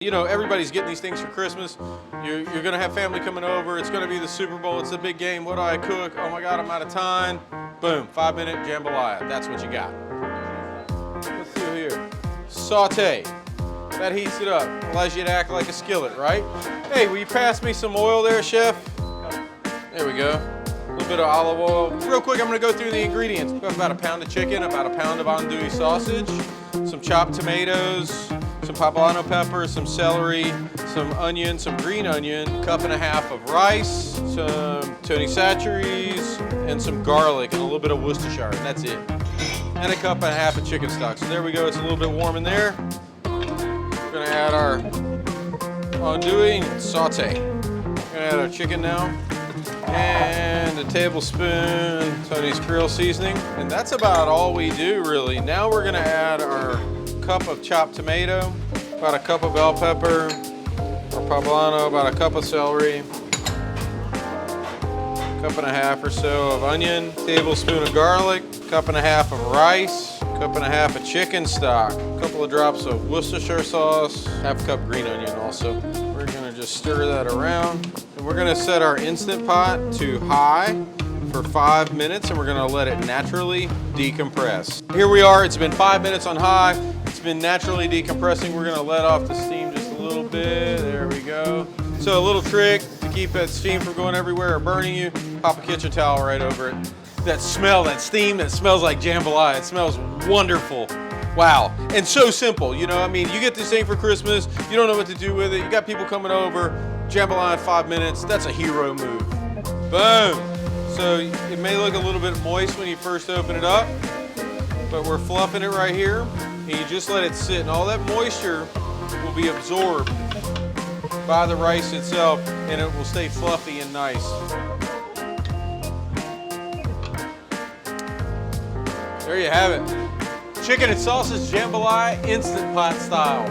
You know, everybody's getting these things for Christmas. You're going to have family coming over. It's going to be the Super Bowl. It's a big game. What do I cook? Oh my God, I'm out of time. Boom, 5-minute jambalaya. That's what you got. Let's do here. Saute. That heats it up. Allows you to act like a skillet, right? Hey, will you pass me some oil there, chef? There we go. A little bit of olive oil. Real quick, I'm going to go through the ingredients. We have about a pound of chicken, about a pound of andouille sausage, some chopped tomatoes, some poblano pepper, some celery, some onion, some green onion, a cup and a half of rice, some Tony Chachere's, and some garlic, and a little bit of Worcestershire, and that's it. And a cup and a half of chicken stock. So there we go, it's a little bit warm in there. We're gonna add our andouille and saute. We're gonna add our chicken now. And a tablespoon Tony's Creole seasoning. And that's about all we do, really. Now we're gonna add our cup of chopped tomato, about a cup of bell pepper, or poblano, about a cup of celery, cup and a half or so of onion, tablespoon of garlic, cup and a half of rice, cup and a half of chicken stock, a couple of drops of Worcestershire sauce, half a cup green onion also. We're gonna just stir that around. And we're gonna set our Instant Pot to high for 5 minutes, and we're gonna let it naturally decompress. Here we are, it's been 5 minutes on high. It's been naturally decompressing. We're gonna let off the steam just a little bit. There we go. So a little trick to keep that steam from going everywhere or burning you, pop a kitchen towel right over it. That smell, that steam, that smells like jambalaya. It smells wonderful. Wow, and so simple, you know, I mean, you get this thing for Christmas, you don't know what to do with it, you got people coming over, jambalaya in 5 minutes, that's a hero move. Boom. So it may look a little bit moist when you first open it up, but we're fluffing it right here, and you just let it sit, and all that moisture will be absorbed by the rice itself, and it will stay fluffy and nice. There you have it. Chicken and sausage jambalaya, Instant Pot style.